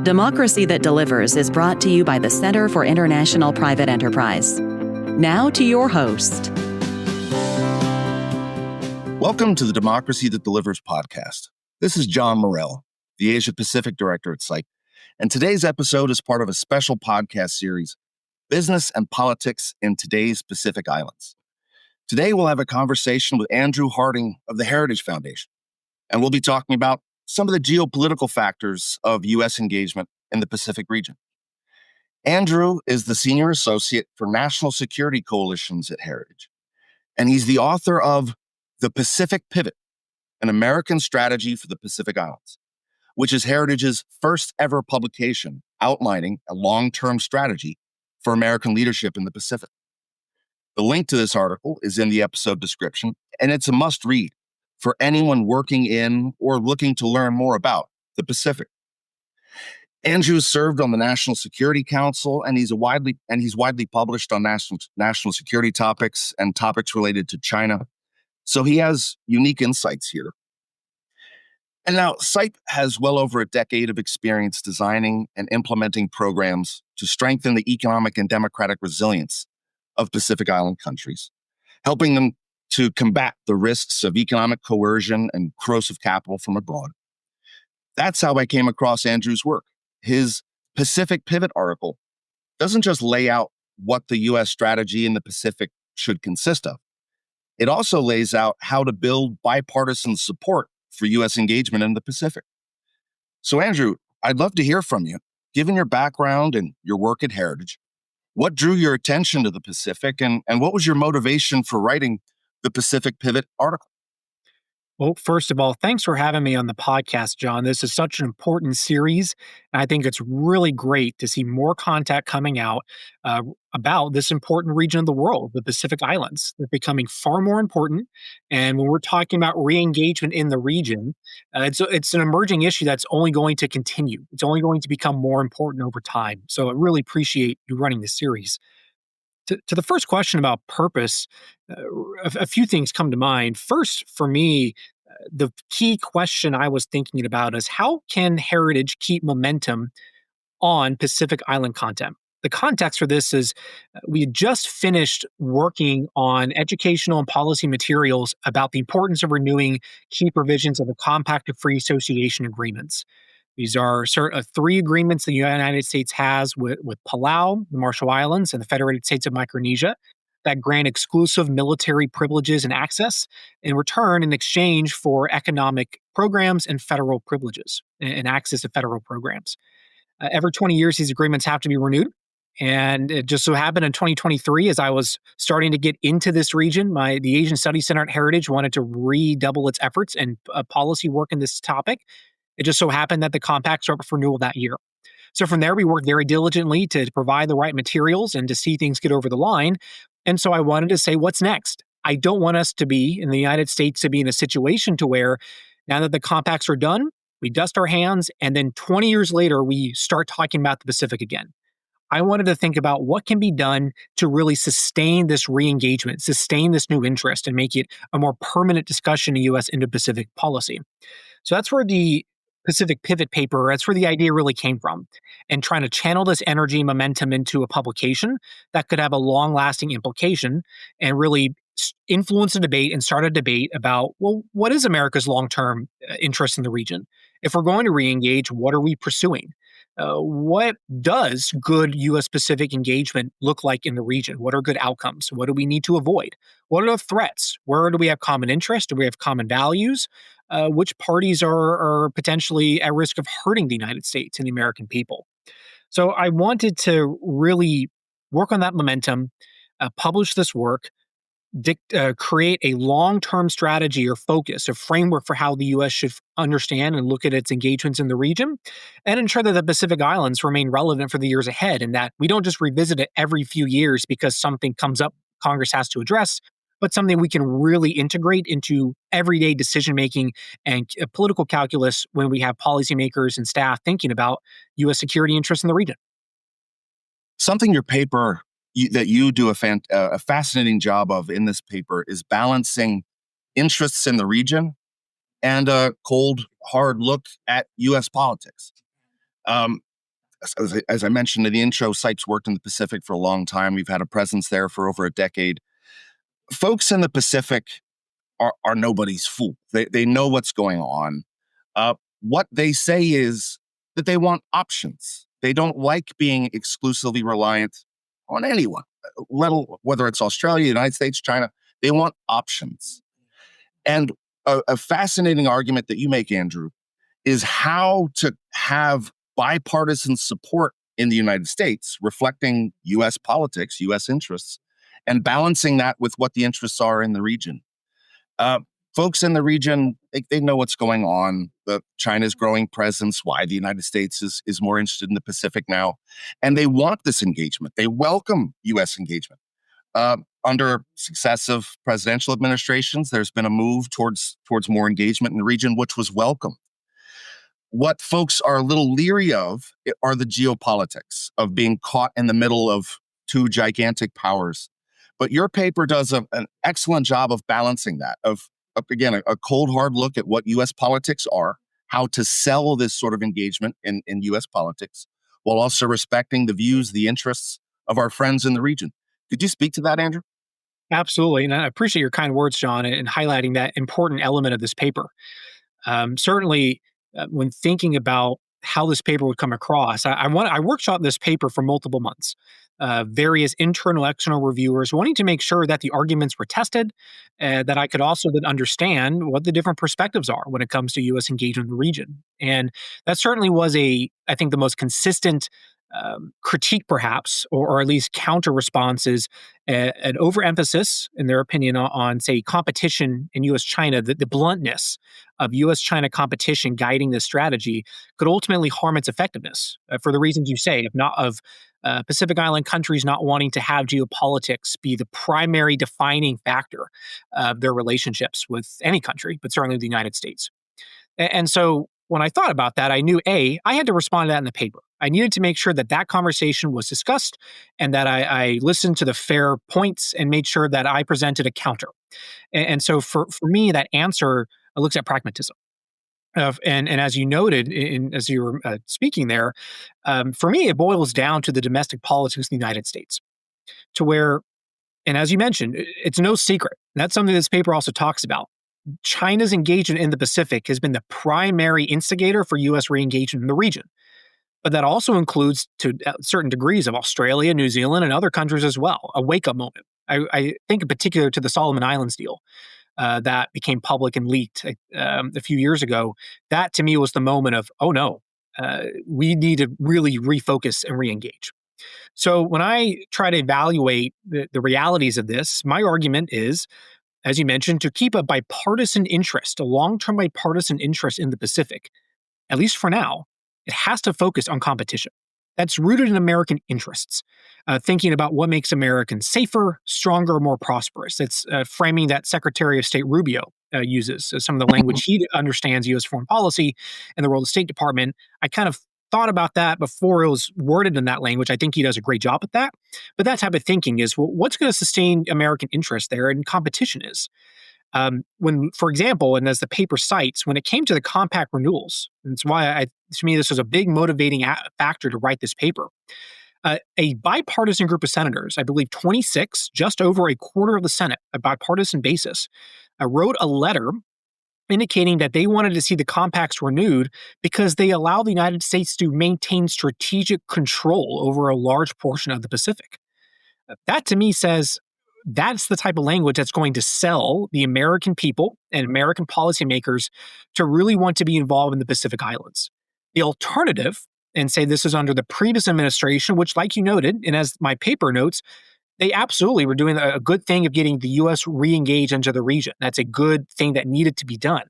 Democracy That Delivers is brought to you by the Center for International Private Enterprise. Now to your host. Welcome to the Democracy That Delivers podcast. This is John Morell, the Asia Pacific Director at SITE, and today's episode is part of a special podcast series, Business and Politics in Today's Pacific Islands. Today, we'll have a conversation with Andrew Harding of the Heritage Foundation, and we'll be talking about some of the geopolitical factors of U.S. engagement in the Pacific region. Andrew is the Senior Associate for National Security Coalitions at Heritage, and he's the author of The Pacific Pivot, an American Strategy for the Pacific Islands, which is Heritage's first ever publication outlining a long-term strategy for American leadership in the Pacific. The link to this article is in the episode description, and it's a must-read for anyone working in or looking to learn more about the Pacific. Andrew served on the National Security Council, and he's widely published on national security topics and topics related to China. So he has unique insights here. And now SITE has well over a decade of experience designing and implementing programs to strengthen the economic and democratic resilience of Pacific Island countries, helping them to combat the risks of economic coercion and corrosive capital from abroad. That's how I came across Andrew's work. His Pacific Pivot article doesn't just lay out what the U.S. strategy in the Pacific should consist of. It also lays out how to build bipartisan support for U.S. engagement in the Pacific. So, Andrew, I'd love to hear from you. Given your background and your work at Heritage, what drew your attention to the Pacific, and what was your motivation for writing the Pacific Pivot article? Well, first of all, thanks for having me on the podcast, John. This is such an important series, and I think it's really great to see more content coming out about this important region of the world, the Pacific Islands. They're becoming far more important, and when we're talking about re-engagement in the region, it's an emerging issue that's only going to continue. It's only going to become more important over time. So I really appreciate you running this series. To the first question about purpose, a few things come to mind. First, for me, the key question I was thinking about is how can Heritage keep momentum on Pacific Island content? The context for this is we had just finished working on educational and policy materials about the importance of renewing key provisions of the Compact of Free Association Agreements. These are three agreements the United States has with Palau, the Marshall Islands, and the Federated States of Micronesia that grant exclusive military privileges and access in return in exchange for economic programs and federal privileges and access to federal programs. Every 20 years, these agreements have to be renewed. And it just so happened in 2023, as I was starting to get into this region, the Asian Studies Center at Heritage wanted to redouble its efforts and policy work in this topic. It just so happened that the compacts are up for renewal that year. So from there, we worked very diligently to provide the right materials and to see things get over the line. And so I wanted to say, what's next? I don't want us to be in the United States to be in a situation to where now that the compacts are done, we dust our hands, and then 20 years later, we start talking about the Pacific again. I wanted to think about what can be done to really sustain this re-engagement, sustain this new interest, and make it a more permanent discussion in U.S. Indo-Pacific policy. So that's where the Pacific Pivot paper, that's where the idea really came from, and trying to channel this energy and momentum into a publication that could have a long-lasting implication and really influence a debate and start a debate about, well, what is America's long-term interest in the region? If we're going to re-engage, what are we pursuing? What does good U.S. Pacific engagement look like in the region? What are good outcomes? What do we need to avoid? What are the threats? Where do we have common interests? Do we have common values? Which parties are potentially at risk of hurting the United States and the American people? So I wanted to really work on that momentum, publish this work, create a long-term strategy or focus, a framework for how the U.S. should understand and look at its engagements in the region, and ensure that the Pacific Islands remain relevant for the years ahead, and that we don't just revisit it every few years because something comes up Congress has to address, but something we can really integrate into everyday decision-making and political calculus when we have policymakers and staff thinking about U.S. security interests in the region. Something your paper that you do a fascinating job of in this paper is balancing interests in the region and a cold, hard look at U.S. politics. as I mentioned in the intro, SIPE's worked in the Pacific for a long time. We've had a presence there for over a decade. Folks in the Pacific are nobody's fool. They know what's going on. What they say is that they want options. They don't like being exclusively reliant on anyone, whether it's Australia, United States, China. They want options. And a fascinating argument that you make, Andrew, is how to have bipartisan support in the United States, reflecting U.S. politics, U.S. interests, and balancing that with what the interests are in the region. Folks in the region, they know what's going on. China's growing presence, why the United States is more interested in the Pacific now. And they want this engagement. They welcome U.S. engagement. Under successive presidential administrations, there's been a move towards more engagement in the region, which was welcome. What folks are a little leery of are the geopolitics of being caught in the middle of two gigantic powers. But your paper does an excellent job of balancing that, again, a cold, hard look at what U.S. politics are, how to sell this sort of engagement in U.S. politics, while also respecting the views, the interests of our friends in the region. Could you speak to that, Andrew? Absolutely. And I appreciate your kind words, John, in highlighting that important element of this paper. Certainly, when thinking about how this paper would come across, I workshopped this paper for multiple months. Various internal, external reviewers wanting to make sure that the arguments were tested, that I could also then understand what the different perspectives are when it comes to U.S. engagement in the region. And that certainly was I think, the most consistent critique, perhaps, or at least counter responses, an overemphasis, in their opinion, on, say, competition in U.S.-China, the bluntness of U.S.-China competition guiding this strategy could ultimately harm its effectiveness for the reasons you say, if not of Pacific Island countries not wanting to have geopolitics be the primary defining factor of their relationships with any country, but certainly the United States. And so when I thought about that, I knew, I had to respond to that in the paper. I needed to make sure that that conversation was discussed and that I listened to the fair points and made sure that I presented a counter. And so for me, that answer looks at pragmatism. And as you noted, as you were speaking there, for me, it boils down to the domestic politics of the United States, to where, and as you mentioned, it's no secret. That's something this paper also talks about. China's engagement in the Pacific has been the primary instigator for U.S. re-engagement in the region. But that also includes, to certain degrees, of Australia, New Zealand, and other countries as well, a wake-up moment. I think in particular to the Solomon Islands deal that became public and leaked a few years ago. That, to me, was the moment of, oh no, we need to really refocus and re-engage. So when I try to evaluate the realities of this, my argument is, as you mentioned, to keep a bipartisan interest, a long-term bipartisan interest in the Pacific, at least for now, it has to focus on competition. That's rooted in American interests, thinking about what makes Americans safer, stronger, more prosperous. It's framing that Secretary of State Rubio uses, some of the language he understands U.S. foreign policy and the role of the State Department. I kind of thought about that before it was worded in that language. I think he does a great job at that. But that type of thinking is, well, what's going to sustain American interest there, and competition is. When, for example, and as the paper cites, when it came to the compact renewals, and it's why to me this was a big motivating factor to write this paper. A bipartisan group of senators, I believe 26, just over a quarter of the Senate, a bipartisan basis, wrote a letter indicating that they wanted to see the compacts renewed because they allow the United States to maintain strategic control over a large portion of the Pacific. That, to me, says that's the type of language that's going to sell the American people and American policymakers to really want to be involved in the Pacific Islands. The alternative, and say this is under the previous administration, which, like you noted, and as my paper notes, they absolutely were doing a good thing of getting the U.S. re-engaged into the region. That's a good thing that needed to be done.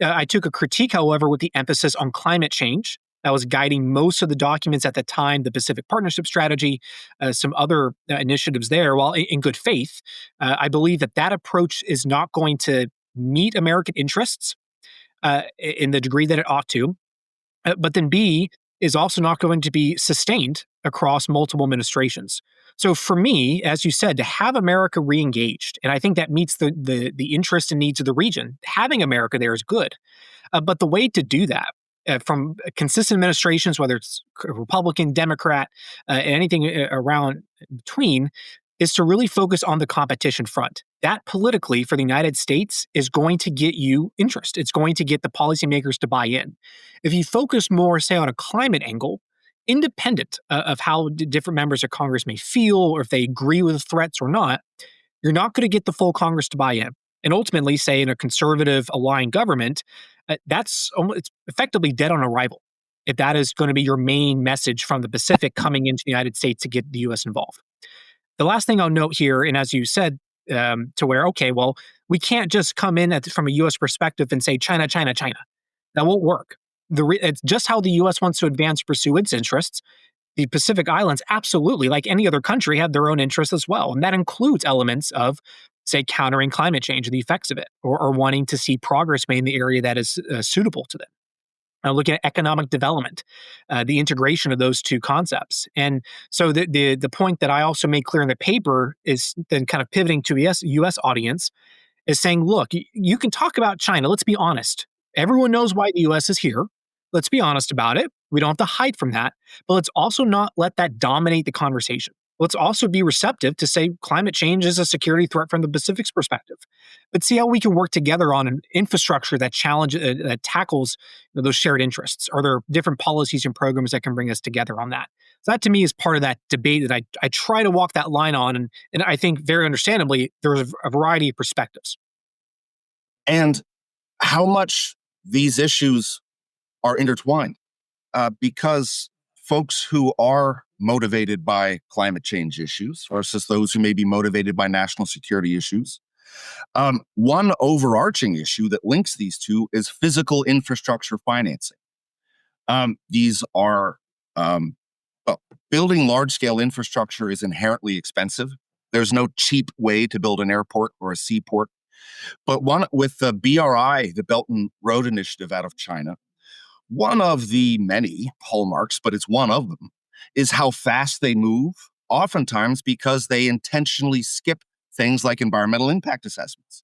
I took a critique, however, with the emphasis on climate change. That was guiding most of the documents at the time, the Pacific Partnership Strategy, some other initiatives there. While in good faith, I believe that approach is not going to meet American interests in the degree that it ought to. But then B, is also not going to be sustained across multiple administrations. So for me, as you said, to have America re-engaged, and I think that meets the interests and needs of the region, having America there is good. But the way to do that from consistent administrations, whether it's Republican, Democrat, anything around between, is to really focus on the competition front. That politically for the United States is going to get you interest. It's going to get the policymakers to buy in. If you focus more, say, on a climate angle, independent of how different members of Congress may feel or if they agree with threats or not, you're not going to get the full Congress to buy in. And ultimately, say in a conservative aligned government, it's effectively dead on arrival if that is going to be your main message from the Pacific coming into the United States to get the U.S. involved. The last thing I'll note here, and as you said, to where, okay, well, we can't just come in from a U.S. perspective and say China, China, China. That won't work. It's just how the U.S. wants to advance or pursue its interests. The Pacific Islands, absolutely, like any other country, have their own interests as well. And that includes elements of, say, countering climate change and the effects of it, or wanting to see progress made in the area that is suitable to them. Looking at economic development, the integration of those two concepts. And so the point that I also made clear in the paper is then kind of pivoting to a U.S. audience is saying, look, you can talk about China. Let's be honest. Everyone knows why the U.S. is here. Let's be honest about it. We don't have to hide from that. But let's also not let that dominate the conversation. Let's also be receptive to say climate change is a security threat from the Pacific's perspective. But see how we can work together on an infrastructure that that tackles those shared interests. Are there different policies and programs that can bring us together on that? So that to me is part of that debate that I try to walk that line on. And I think very understandably, there's a variety of perspectives. And how much these issues are intertwined, because folks who are motivated by climate change issues versus those who may be motivated by national security issues. One overarching issue that links these two is physical infrastructure financing. These are, building large-scale infrastructure is inherently expensive. There's no cheap way to build an airport or a seaport. But with the BRI, the Belt and Road Initiative out of China, one of the many hallmarks, but it's one of them, is how fast they move, oftentimes because they intentionally skip things like environmental impact assessments.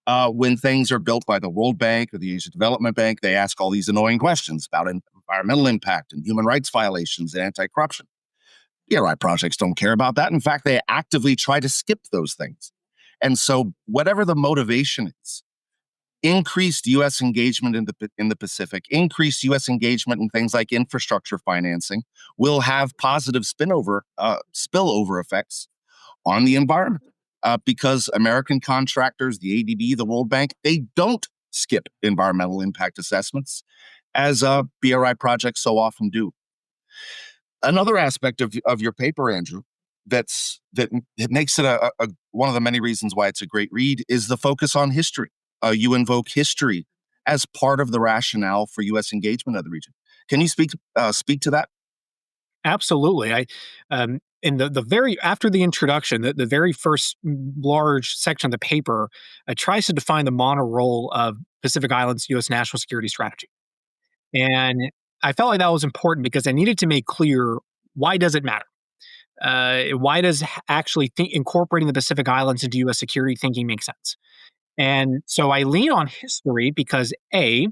When things are built by the World Bank or the Asia Development Bank, they ask all these annoying questions about environmental impact and human rights violations and anti-corruption. BRI projects don't care about that. In fact, they actively try to skip those things. And so whatever the motivation is, increased U.S. engagement in the Pacific, increased U.S. engagement in things like infrastructure financing will have positive spillover effects on the environment, because American contractors, the ADB, the World Bank, they don't skip environmental impact assessments as BRI projects so often do. Another aspect of your paper, Andrew, that it makes it one of the many reasons why it's a great read is the focus on history. You invoke history as part of the rationale for U.S. engagement of the region. Can you speak to that? Absolutely. In the very after the introduction, the very first large section of the paper tries to define the mono role of Pacific Islands' U.S. national security strategy, and I felt like that was important because I needed to make clear why does it matter. Why does actually incorporating the Pacific Islands into U.S. security thinking make sense? And so I lean on history because A,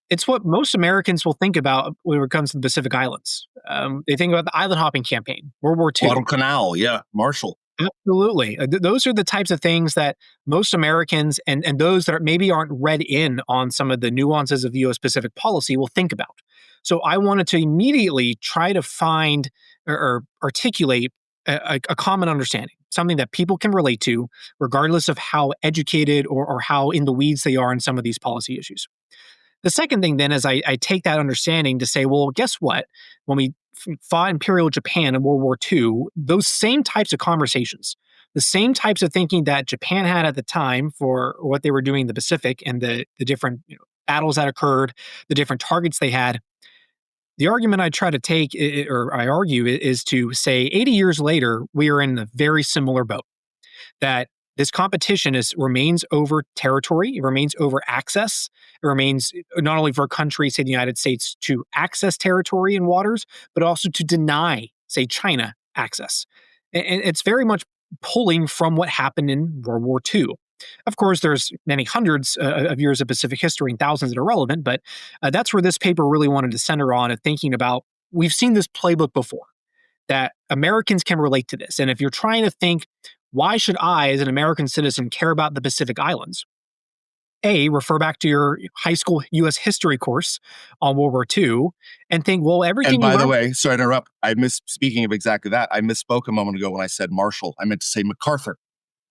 it's what most Americans will think about when it comes to the Pacific Islands. They think about the island hopping campaign, World War II. Guadalcanal, yeah, Marshall. Absolutely. Those are the types of things that most Americans and those that maybe aren't read in on some of the nuances of the U.S. Pacific policy will think about. So I wanted to immediately try to find or articulate a common understanding, something that people can relate to, regardless of how educated or how in the weeds they are in some of these policy issues. The second thing then is I take that understanding to say, well, guess what? When we fought Imperial Japan in World War II, those same types of conversations, the same types of thinking that Japan had at the time for what they were doing in the Pacific and the different battles that occurred, the different targets they had, the argument I try to take, or I argue, is to say 80 years later, we are in a very similar boat. That this competition remains over territory, it remains over access, it remains not only for a country, say the United States, to access territory and waters, but also to deny, say, China access. And it's very much pulling from what happened in World War II. Of course, there's many hundreds of years of Pacific history and thousands that are relevant, but that's where this paper really wanted to center on and thinking about we've seen this playbook before, that Americans can relate to this. And if you're trying to think, why should I, as an American citizen, care about the Pacific Islands? A, refer back to your high school U.S. history course on World War II and think, well, everything And by you the learned. way, sorry to interrupt. Speaking of exactly that, I misspoke a moment ago when I said Marshall. I meant to say MacArthur.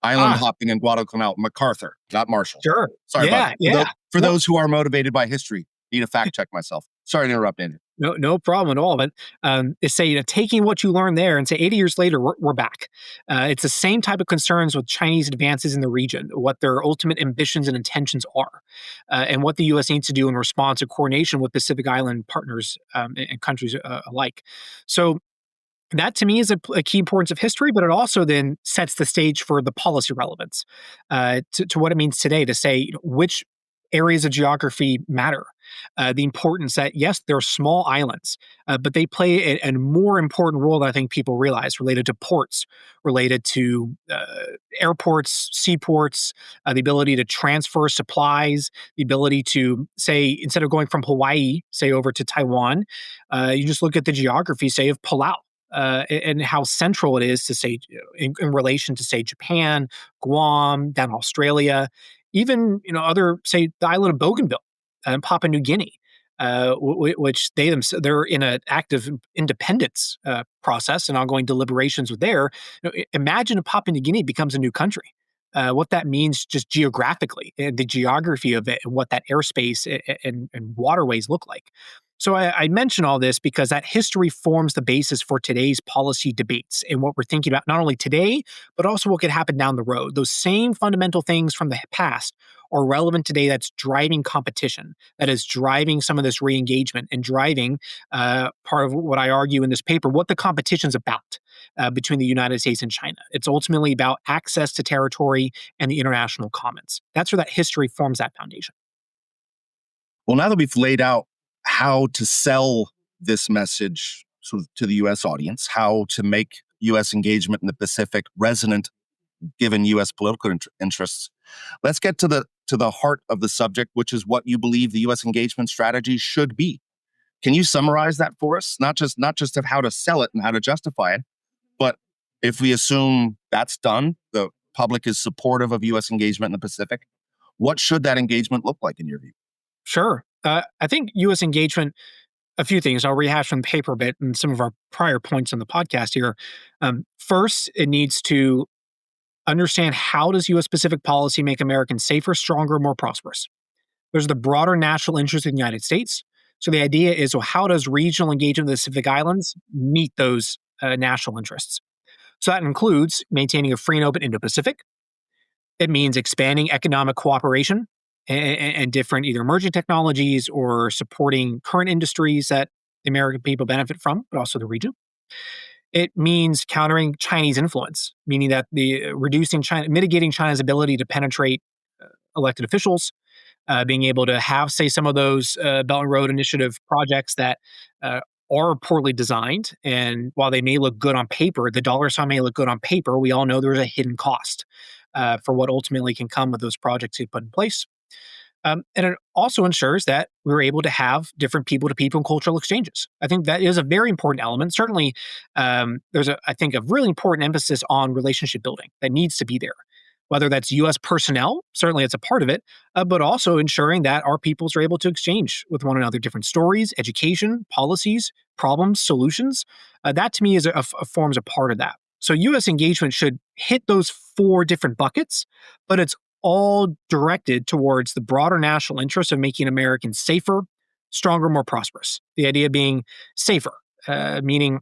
Island Ah, hopping in Guadalcanal, MacArthur, not Marshall. sure. Sorry about Yeah, that. yeah. For No, those who are motivated by history, need to fact check myself. Sorry to interrupt, Andrew. no problem at all. But it's say, taking what you learned there and say 80 years later, we're back. It's the same type of concerns with Chinese advances in the region, what their ultimate ambitions and intentions are, and what the U.S. needs to do in response to coordination with Pacific Island partners and countries alike. So that to me is a key importance of history, but it also then sets the stage for the policy relevance to what it means today to say which areas of geography matter. The importance that, yes, they're small islands, but they play a more important role than I think people realize related to ports, related to airports, seaports, the ability to transfer supplies, the ability to, say, instead of going from Hawaii, say, over to Taiwan, you just look at the geography, say, of Palau and how central it is to say in relation to say Japan, Guam, down Australia, even other say the island of Bougainville and Papua New Guinea, which they're in an active independence process and ongoing deliberations with there. Imagine if Papua New Guinea becomes a new country. What that means just geographically, and the geography of it, and what that airspace and waterways look like. So I mention all this because that history forms the basis for today's policy debates and what we're thinking about not only today, but also what could happen down the road. Those same fundamental things from the past are relevant today that's driving competition, that is driving some of this re-engagement and driving part of what I argue in this paper, what the competition's about between the United States and China. It's ultimately about access to territory and the international commons. That's where that history forms that foundation. Well, now that we've laid out how to sell this message sort of to the U.S. audience, how to make U.S. engagement in the Pacific resonant given U.S. political interests, let's get to the heart of the subject, which is what you believe the U.S. engagement strategy should be. Can you summarize that for us? Not just of how to sell it and how to justify it, but if we assume that's done, the public is supportive of U.S. engagement in the Pacific, what should that engagement look like in your view? Sure. I think U.S. engagement, a few things. I'll rehash from the paper a bit and some of our prior points on the podcast here. First, it needs to understand how does U.S. Pacific policy make Americans safer, stronger, more prosperous. There's the broader national interest in the United States. So the idea is, well, how does regional engagement in the Pacific Islands meet those national interests? So that includes maintaining a free and open Indo-Pacific. It means expanding economic cooperation and different either emerging technologies or supporting current industries that the American people benefit from, but also the region. It means countering Chinese influence, meaning that mitigating China's ability to penetrate elected officials, being able to have, say, some of those Belt and Road Initiative projects that are poorly designed. And while they may look good on paper, the dollar sign may look good on paper, we all know there's a hidden cost for what ultimately can come with those projects you put in place. And it also ensures that we're able to have different people-to-people and cultural exchanges. I think that is a very important element. Certainly, there's I think, a really important emphasis on relationship building that needs to be there. Whether that's U.S. personnel, certainly it's a part of it, but also ensuring that our peoples are able to exchange with one another different stories, education, policies, problems, solutions. That to me forms a part of that. So U.S. engagement should hit those four different buckets, but it's all directed towards the broader national interest of making Americans safer, stronger, more prosperous. The idea being safer, meaning,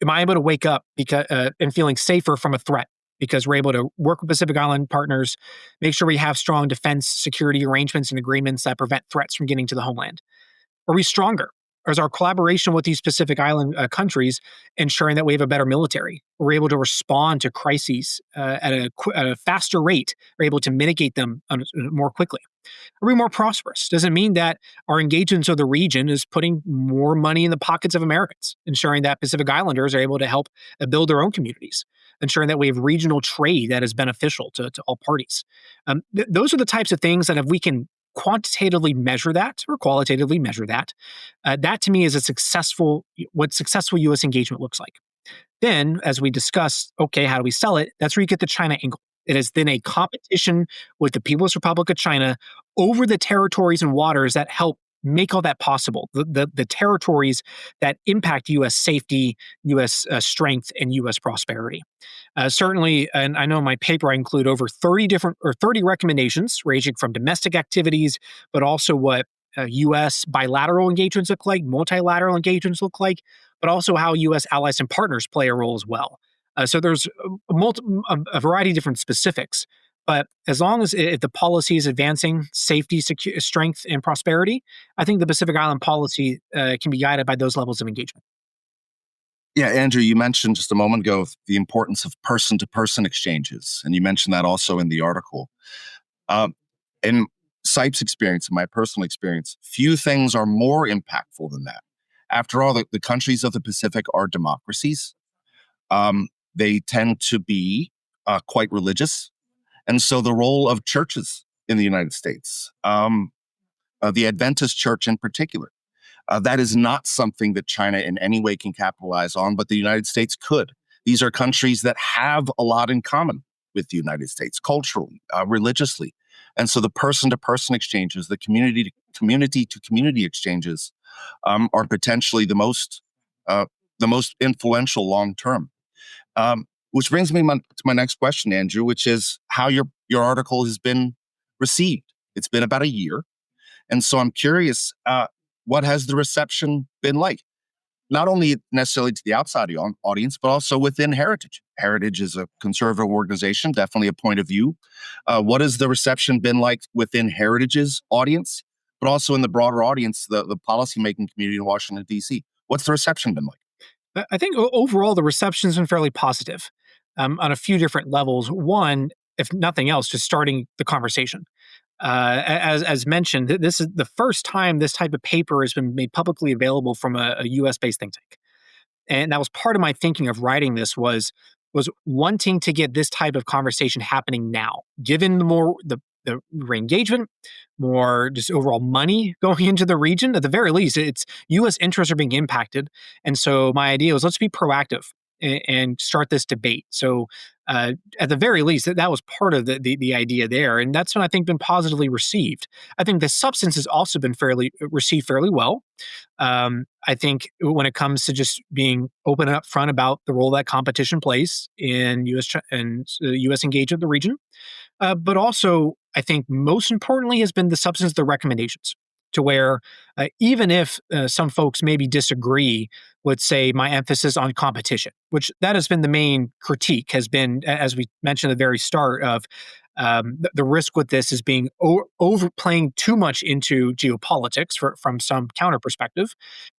am I able to wake up and feeling safer from a threat? Because we're able to work with Pacific Island partners, make sure we have strong defense security arrangements and agreements that prevent threats from getting to the homeland. Are we stronger? Or is our collaboration with these Pacific Island countries ensuring that we have a better military? We're able to respond to crises at a faster rate. We're able to mitigate them more quickly. Are we more prosperous? Does it mean that our engagement of the region is putting more money in the pockets of Americans, ensuring that Pacific Islanders are able to help build their own communities? ensuring that we have regional trade that is beneficial to all parties. Those are the types of things that if we can quantitatively measure that or qualitatively measure that, that to me is what successful U.S. engagement looks like. Then, as we discuss, okay, how do we sell it? That's where you get the China angle. It has been a competition with the People's Republic of China over the territories and waters that help make all that possible. The territories that impact U.S. safety, U.S. Strength, and U.S. prosperity. Certainly, and I know in my paper I include over 30 recommendations ranging from domestic activities, but also what U.S. bilateral engagements look like, multilateral engagements look like, but also how U.S. allies and partners play a role as well. So there's a variety of different specifics. But as long as if the policy is advancing safety, strength, and prosperity, I think the Pacific Island policy can be guided by those levels of engagement. Yeah, Andrew, you mentioned just a moment ago the importance of person-to-person exchanges, and you mentioned that also in the article. In SIPE's experience, in my personal experience, few things are more impactful than that. After all, the countries of the Pacific are democracies. They tend to be quite religious. And so the role of churches in the United States, the Adventist church in particular, that is not something that China in any way can capitalize on, but the United States could. These are countries that have a lot in common with the United States, culturally, religiously. And so the person-to-person exchanges, the community-to-community exchanges are potentially the most influential long-term. Which brings me to my next question, Andrew, which is how your article has been received. It's been about a year. And so I'm curious, what has the reception been like? Not only necessarily to the outside audience, but also within Heritage. Heritage is a conservative organization, definitely a point of view. What has the reception been like within Heritage's audience, but also in the broader audience, the policymaking community in Washington, D.C.? What's the reception been like? I think overall the reception has been fairly positive on a few different levels. One, if nothing else, just starting the conversation. As mentioned, this is the first time this type of paper has been made publicly available from a U.S.-based think tank, and that was part of my thinking of writing this was wanting to get this type of conversation happening now, given the re-engagement, more just overall money going into the region. At the very least, it's U.S. interests are being impacted, and so my idea was let's be proactive and start this debate. So at the very least, that was part of the idea there, and that's I think been positively received. I think the substance has also been received fairly well. I think when it comes to just being open and upfront about the role that competition plays in U.S. engagement in the region, but also I think most importantly has been the substance of the recommendations. To where even if some folks maybe disagree with, say, my emphasis on competition, which that has been the main critique, has been, as we mentioned at the very start, of the risk with this is being overplaying too much into geopolitics from some counter perspective.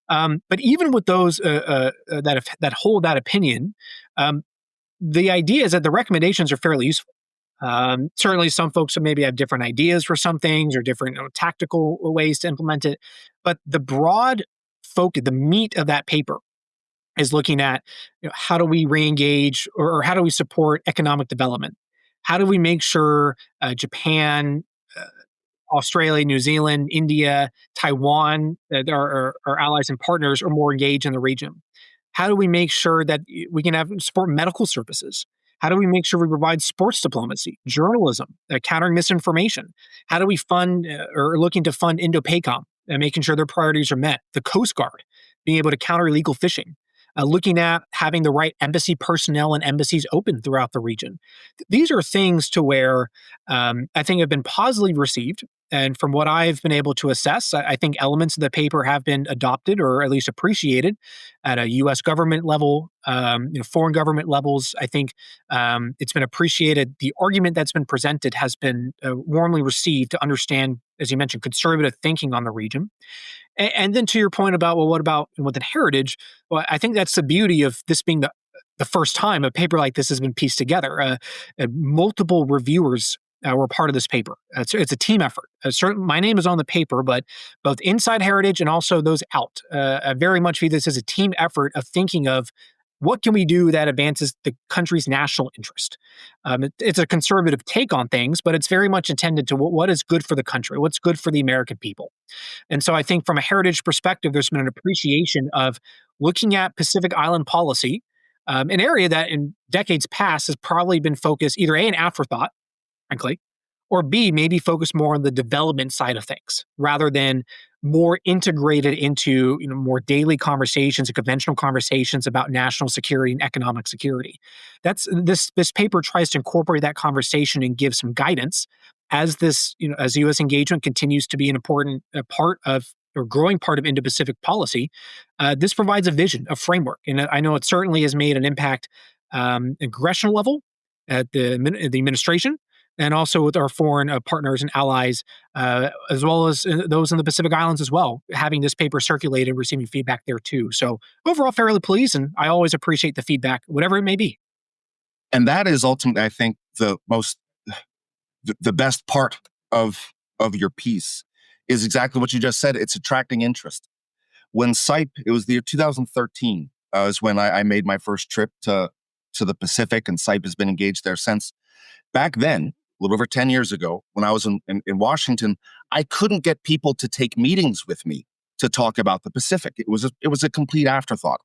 But even with those that hold that opinion, the idea is that the recommendations are fairly useful. Certainly, some folks maybe have different ideas for some things or different tactical ways to implement it. But the broad focus, the meat of that paper, is looking at how do we re-engage or how do we support economic development? How do we make sure Japan, Australia, New Zealand, India, Taiwan, our allies and partners are more engaged in the region? How do we make sure that we can support medical services? How do we make sure we provide sports diplomacy, journalism, countering misinformation? How do we fund or looking to fund Indo-PACOM and making sure their priorities are met? The Coast Guard, being able to counter illegal fishing, looking at having the right embassy personnel and embassies open throughout the region. These are things to where I think have been positively received. And from what I've been able to assess, I think elements of the paper have been adopted or at least appreciated at a U.S. government level, foreign government levels. I think it's been appreciated. The argument that's been presented has been warmly received to understand, as you mentioned, conservative thinking on the region. And then to your point about, well, what about within Heritage? Well, I think that's the beauty of this being the first time a paper like this has been pieced together. Multiple reviewers were part of this paper. It's a team effort. My name is on the paper, but both inside Heritage and also those out, I very much view this as a team effort of thinking of what can we do that advances the country's national interest? It's a conservative take on things, but it's very much intended to what is good for the country, what's good for the American people. And so I think from a heritage perspective, there's been an appreciation of looking at Pacific Island policy, an area that in decades past has probably been focused either A, an afterthought, frankly, or B, maybe focus more on the development side of things rather than more integrated into more daily conversations and conventional conversations about national security and economic security. That's this paper tries to incorporate that conversation and give some guidance as as U.S. engagement continues to be an important part of or growing part of Indo-Pacific policy. This provides a vision, a framework, and I know it certainly has made an impact at congressional level at the administration and also with our foreign partners and allies, as well as those in the Pacific Islands as well, having this paper circulated, receiving feedback there too. So overall, fairly pleased, and I always appreciate the feedback, whatever it may be. And that is ultimately, I think, the best part of your piece is exactly what you just said. It's attracting interest. When SIPE, it was the year 2013, is when I made my first trip to the Pacific, and SIPE has been engaged there since. Back then, a little over 10 years ago, when I was in Washington, I couldn't get people to take meetings with me to talk about the Pacific. It was a complete afterthought.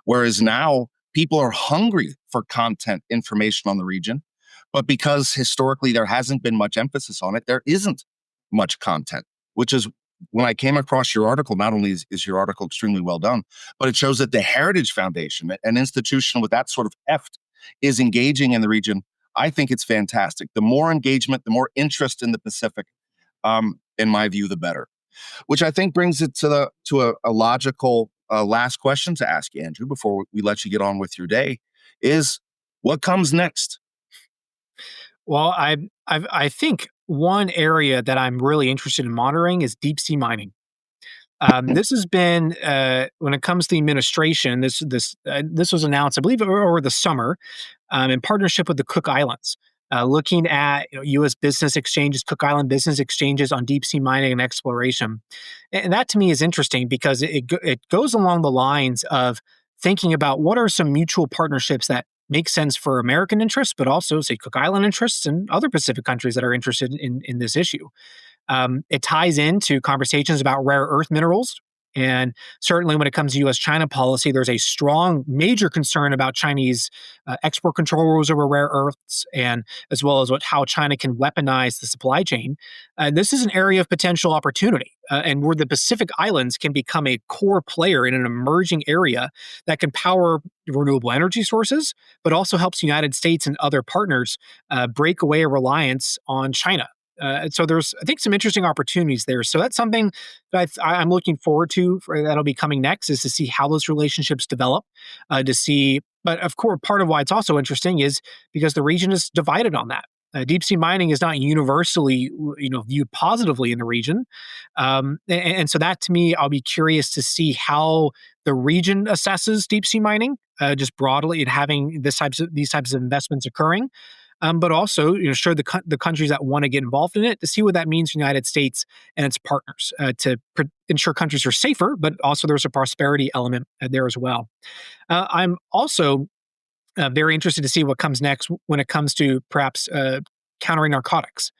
Whereas now, people are hungry for content, information on the region, but because historically there hasn't been much emphasis on it, there isn't much content, which is when I came across your article, not only is your article extremely well done, but it shows that the Heritage Foundation, an institution with that sort of heft, is engaging in the region. I think it's fantastic. The more engagement, the more interest in the Pacific, in my view, the better. Which I think brings it to a logical last question to ask you, Andrew, before we let you get on with your day, is what comes next? Well, I think one area that I'm really interested in monitoring is deep sea mining. This has been when it comes to the administration. This was announced, I believe, over the summer, in partnership with the Cook Islands, looking at U.S. business exchanges, Cook Island business exchanges on deep sea mining and exploration. And that to me is interesting because it goes along the lines of thinking about what are some mutual partnerships that make sense for American interests, but also, say, Cook Island interests and other Pacific countries that are interested in this issue. It ties into conversations about rare earth minerals. And certainly when it comes to U.S.-China policy, there's a strong, major concern about Chinese export control rules over rare earths, and as well as how China can weaponize the supply chain. This is an area of potential opportunity, and where the Pacific Islands can become a core player in an emerging area that can power renewable energy sources, but also helps the United States and other partners break away a reliance on China. So there's, I think, some interesting opportunities there. So that's something that I'm looking forward to that'll be coming next, is to see how those relationships develop, to see. But of course, part of why it's also interesting is because the region is divided on that. Deep sea mining is not universally, viewed positively in the region, and so that to me, I'll be curious to see how the region assesses deep sea mining, just broadly, and having these types of investments occurring. But also, show the countries that want to get involved in it, to see what that means for the United States and its partners, to ensure countries are safer, but also there's a prosperity element there as well. I'm also very interested to see what comes next when it comes to perhaps countering narcotics.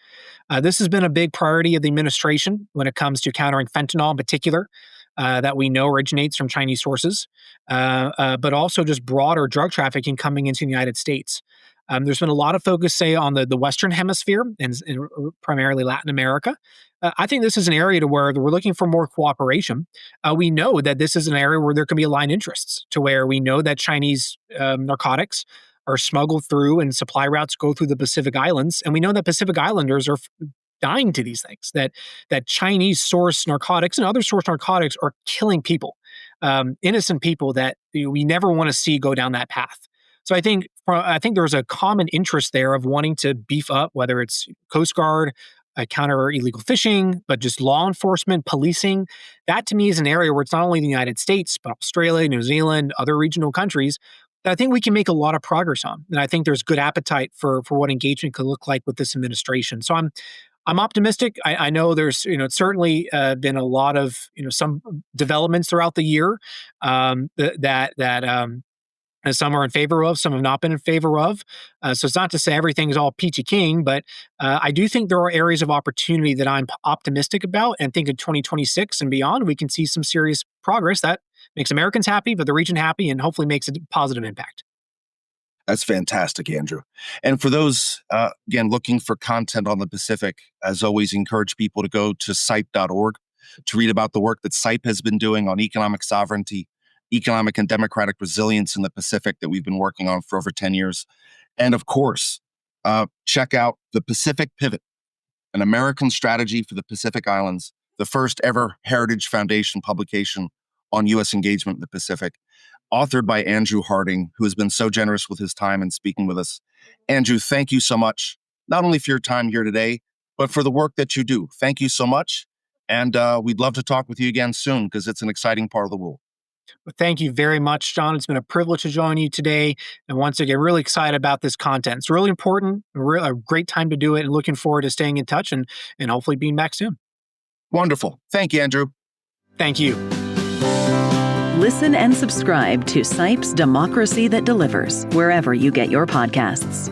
This has been a big priority of the administration when it comes to countering fentanyl in particular. That we know originates from Chinese sources, but also just broader drug trafficking coming into the United States. There's been a lot of focus, say, on the Western Hemisphere and primarily Latin America. I think this is an area to where we're looking for more cooperation. We know that this is an area where there can be aligned interests, to where we know that Chinese narcotics are smuggled through and supply routes go through the Pacific Islands, and we know that Pacific Islanders are dying to these things. That Chinese source narcotics and other source narcotics are killing people, innocent people that we never want to see go down that path. So I think there's a common interest there of wanting to beef up, whether it's Coast Guard, counter illegal fishing, but just law enforcement, policing. That to me is an area where it's not only the United States, but Australia, New Zealand, other regional countries that I think we can make a lot of progress on. And I think there's good appetite for what engagement could look like with this administration. So I'm optimistic. I know there's, certainly been a lot of, some developments throughout the year that And some are in favor of, some have not been in favor of. So it's not to say everything is all peachy keen, but I do think there are areas of opportunity that I'm optimistic about, and think in 2026 and beyond, we can see some serious progress that makes Americans happy, but the region happy, and hopefully makes a positive impact. That's fantastic, Andrew. And for those, again, looking for content on the Pacific, as always, encourage people to go to CIPE.org to read about the work that CIPE has been doing on economic sovereignty, economic and democratic resilience in the Pacific that we've been working on for over 10 years. And of course, check out The Pacific Pivot, an American strategy for the Pacific Islands, the first ever Heritage Foundation publication on U.S. engagement in the Pacific, authored by Andrew Harding, who has been so generous with his time and speaking with us. Andrew, thank you so much, not only for your time here today, but for the work that you do. Thank you so much. And we'd love to talk with you again soon, because it's an exciting part of the world. Well, thank you very much, John. It's been a privilege to join you today. And once again, really excited about this content. It's really important, a great time to do it, and looking forward to staying in touch and hopefully being back soon. Wonderful. Thank you, Andrew. Thank you. Listen and subscribe to CIPE's Democracy That Delivers, wherever you get your podcasts.